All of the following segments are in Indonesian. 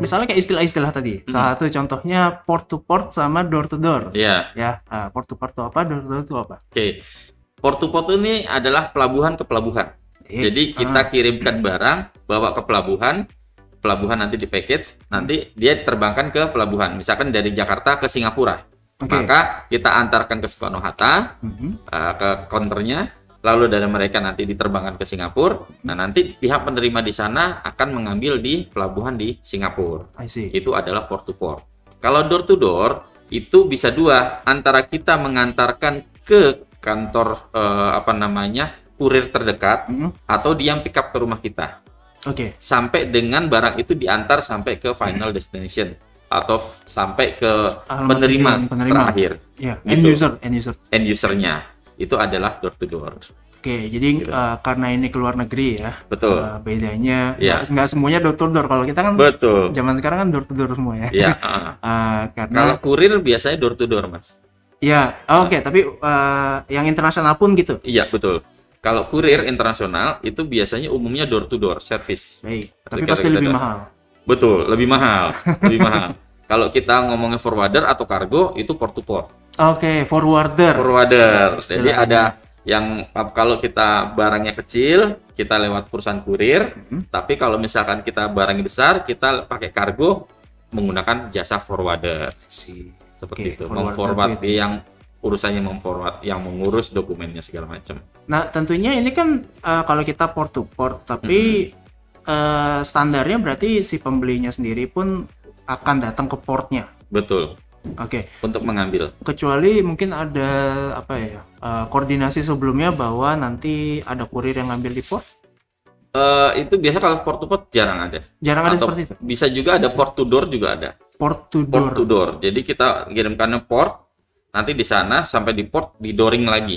misalnya kayak istilah-istilah tadi. Salah satu contohnya port to port sama door to door. Iya. Ya, port to port itu apa, door to door itu apa? Oke. Port to port ini adalah pelabuhan ke pelabuhan. Jadi kita kirimkan barang, bawa ke pelabuhan, pelabuhan nanti di package, nanti dia terbangkan ke pelabuhan. Misalkan dari Jakarta ke Singapura. Maka kita antarkan ke Soekarno-Hatta, ke counternya, lalu dari mereka nanti diterbangkan ke Singapura. Nah, nanti pihak penerima di sana akan mengambil di pelabuhan di Singapura. Itu adalah port to port. Kalau door to door itu bisa dua, antara kita mengantarkan ke kantor kurir terdekat atau dia yang pick up ke rumah kita. Sampai dengan barang itu diantar sampai ke final destination atau sampai ke penerima terakhir. Gitu. End usernya itu adalah door to door. Jadi gitu. Karena ini keluar negeri ya. Betul. Bedanya nggak semuanya door to door. Kalau kita kan zaman sekarang kan door to door semua ya. Karena kalau kurir biasanya door to door, Mas. Ya, tapi yang internasional pun gitu. Iya, betul. Kalau kurir internasional itu biasanya umumnya door to door service. Tapi pasti lebih mahal. Betul, lebih mahal, lebih mahal. Kalau kita ngomongin forwarder atau kargo itu port to port. Forwarder. Jadi ada yang kalau kita barangnya kecil, kita lewat perusahaan kurir. Tapi kalau misalkan kita barangnya besar, kita pakai kargo menggunakan jasa forwarder. Seperti itu. Memforward yang urusannya memforward, yang mengurus dokumennya segala macam. Nah, tentunya ini kan kalau kita port to port, tapi standarnya berarti si pembelinya sendiri pun akan datang ke portnya. Betul. Untuk mengambil. Kecuali mungkin ada koordinasi sebelumnya bahwa nanti ada kurir yang ngambil di port. Itu biasa kalau port to port jarang ada. Jarang ada seperti itu. Bisa juga ada port to door juga ada. Port to door. Jadi kita kirimkan ke port, nanti di sana sampai di port di dooring lagi.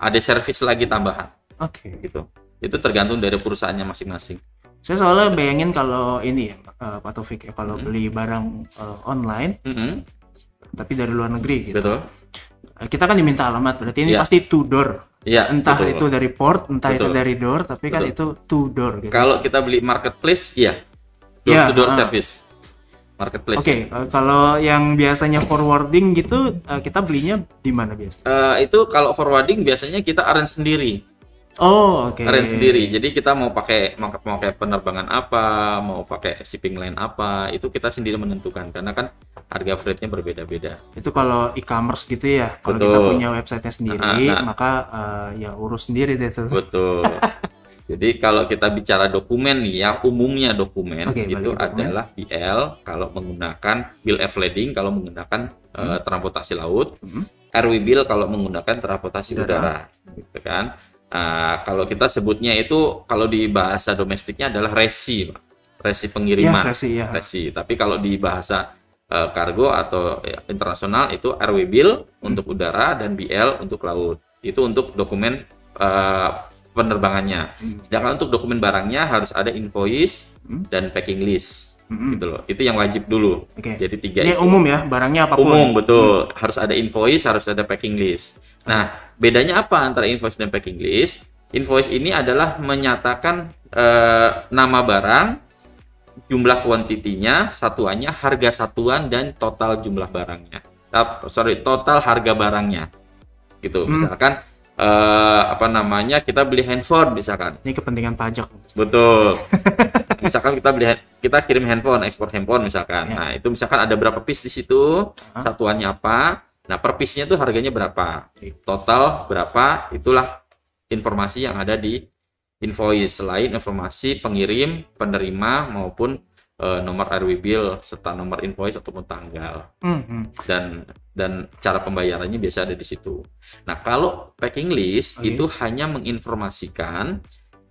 Ada servis lagi tambahan. Gitu. Itu tergantung dari perusahaannya masing-masing. Saya soalnya bayangin kalau ini ya, Pak Taufik ya, kalau beli barang online, tapi dari luar negeri gitu. Betul. Kita kan diminta alamat, berarti ini pasti to door. Entah betul. Itu dari port, entah betul. Itu dari door, tapi betul. Kan itu to door. Gitu. Kalau kita beli marketplace, door to door service. Marketplace. Kalau yang biasanya forwarding gitu, kita belinya di mana biasanya? Itu kalau forwarding biasanya kita arrange sendiri. Arrange sendiri. Jadi kita mau pakai penerbangan apa, mau pakai shipping line apa, itu kita sendiri menentukan karena kan harga freight-nya berbeda-beda. Itu kalau e-commerce gitu ya. Kalau kita punya website-nya sendiri, maka ya urus sendiri deh tuh. Betul. Jadi kalau kita bicara dokumen nih, yang umumnya dokumen itu adalah BL kalau menggunakan bill of lading kalau menggunakan transportasi laut, RW bill kalau menggunakan transportasi udara, gitu kan. Kalau kita sebutnya itu kalau di bahasa domestiknya adalah resi, resi pengiriman, resi. Tapi kalau di bahasa kargo atau internasional itu RW bill untuk udara dan BL untuk laut. Itu untuk dokumen penerbangannya. Sedangkan untuk dokumen barangnya harus ada invoice dan packing list. Gitu loh. Itu yang wajib dulu. Jadi 3 ini itu. Umum ya, barangnya apapun. Umum, betul. Harus ada invoice, harus ada packing list. Nah, bedanya apa antara invoice dan packing list? Invoice ini adalah menyatakan nama barang, jumlah kuantitinya, satuannya, harga satuan dan total jumlah barangnya. Total harga barangnya. Gitu. Misalkan kita beli handphone misalkan. Ini kepentingan pajak. Betul. Misalkan kita kirim handphone, ekspor handphone misalkan. Nah, itu misalkan ada berapa piece di situ, satuannya apa. Nah, per piece-nya tuh harganya berapa. Total berapa, itulah informasi yang ada di invoice selain informasi pengirim, penerima maupun nomor RW bill serta nomor invoice ataupun tanggal. Dan cara pembayarannya biasa ada di situ. Nah, kalau packing list itu hanya menginformasikan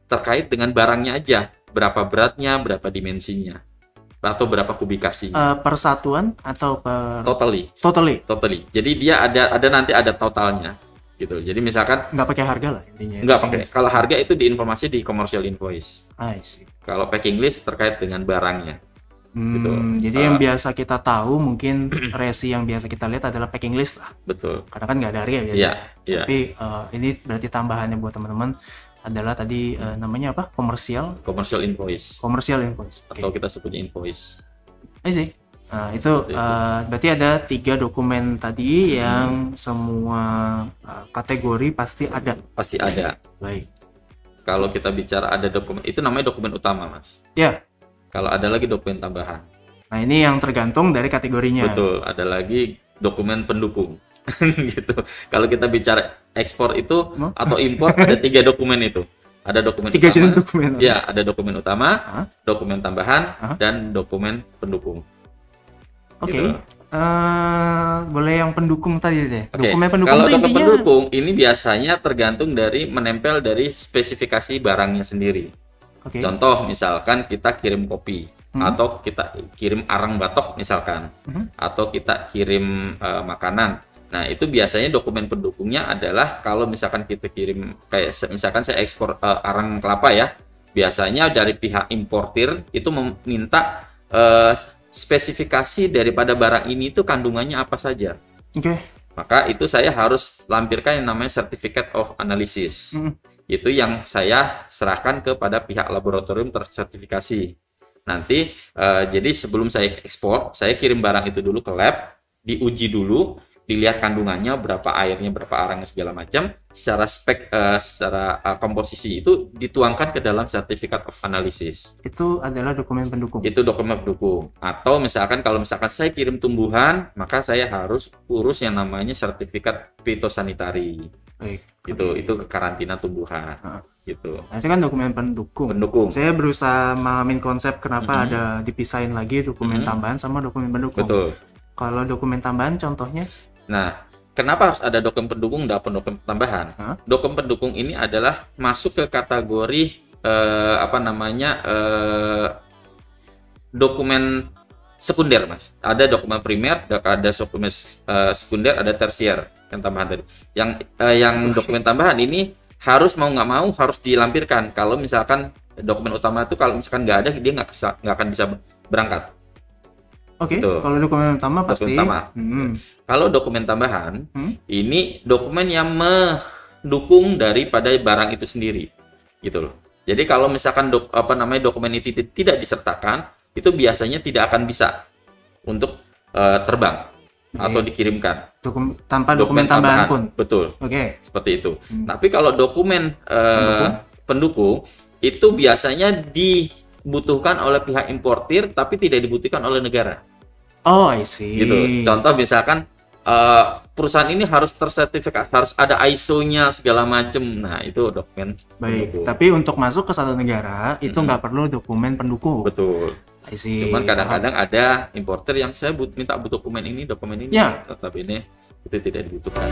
terkait dengan barangnya aja, berapa beratnya, berapa dimensinya, atau berapa kubikasinya. Persatuan atau per totally. Jadi dia nanti ada totalnya gitu. Jadi misalkan nggak pakai harga lah intinya. Nggak pakai. Kalau harga itu diinformasi di commercial invoice. I see. Kalau packing list terkait dengan barangnya. Gitu. Jadi yang biasa kita tahu mungkin resi yang biasa kita lihat adalah packing list lah. Betul. Karena kan nggak ada harga biasanya. Tapi ini berarti tambahannya buat teman-teman adalah tadi namanya apa? Commercial invoice. Commercial invoice. Atau kita sebutnya invoice. I see. Nah, itu berarti ada 3 dokumen tadi yang semua kategori pasti ada. Pasti ada. Baik. Kalau kita bicara ada dokumen, itu namanya dokumen utama, Mas. Ya. Kalau ada lagi dokumen tambahan. Nah, ini yang tergantung dari kategorinya. Betul, ada lagi dokumen pendukung. Gitu. Kalau kita bicara ekspor itu atau impor ada 3 dokumen itu. Ada dokumen 3 utama. jenis dokumen. Ya, ada dokumen utama, dokumen tambahan, dan dokumen pendukung. Oke. Gitu. Boleh yang pendukung tadi deh. Oke. Dokumen pendukung Kalau tuh dokumen intinya pendukung ini biasanya tergantung dari menempel dari spesifikasi barangnya sendiri. Oke. Contoh misalkan kita kirim kopi atau kita kirim arang batok misalkan, atau kita kirim makanan. Nah, itu biasanya dokumen pendukungnya adalah kalau misalkan kita kirim kayak misalkan saya ekspor arang kelapa ya, biasanya dari pihak importir itu meminta spesifikasi daripada barang ini itu kandungannya apa saja. Oke. Maka itu saya harus lampirkan yang namanya Certificate of Analysis. Itu yang saya serahkan kepada pihak laboratorium tersertifikasi. Nanti jadi sebelum saya ekspor, saya kirim barang itu dulu ke lab, diuji dulu, dilihat kandungannya, berapa airnya, berapa arangnya segala macam, secara spek, secara komposisi itu dituangkan ke dalam Certificate of Analysis. Itu adalah dokumen pendukung. Itu dokumen pendukung. Atau misalkan kalau misalkan saya kirim tumbuhan, maka saya harus urus yang namanya sertifikat fitosanitari. Baik. Gitu, itu karantina tumbuhan. Gitu. Nah, itu kan dokumen pendukung. Pendukung. Saya berusaha memahamin konsep kenapa ada dipisahin lagi dokumen tambahan sama dokumen pendukung. Betul. Kalau dokumen tambahan contohnya? Nah, kenapa harus ada dokumen pendukung dan dokumen tambahan? Dokumen pendukung ini adalah masuk ke kategori dokumen sekunder, Mas. Ada dokumen primer, ada dokumen sekunder, ada tersier yang tambahan tadi. Yang dokumen tambahan ini harus mau nggak mau harus dilampirkan. Kalau misalkan dokumen utama itu kalau misalkan nggak ada, dia nggak akan bisa berangkat. Oke, kalau dokumen utama pasti. Dokumen utama. Kalau dokumen tambahan, ini dokumen yang mendukung daripada barang itu sendiri, gitu loh. Jadi kalau misalkan dokumen itu tidak disertakan, itu biasanya tidak akan bisa untuk terbang atau dikirimkan. Tanpa dokumen tambahan pun. Betul. Oke. Seperti itu. Tapi kalau dokumen pendukung itu biasanya dibutuhkan oleh pihak importir, tapi tidak dibutuhkan oleh negara. Oh, I see. Gitu. Contoh misalkan perusahaan ini harus tersertifikat, harus ada ISO-nya segala macam. Nah, itu dokumen. Baik. Pendukung. Tapi untuk masuk ke satu negara itu nggak perlu dokumen pendukung. Betul. I see. Cuman kadang-kadang ada importer yang saya minta dokumen ini, dokumen ini, ya. Tapi ini itu tidak dibutuhkan.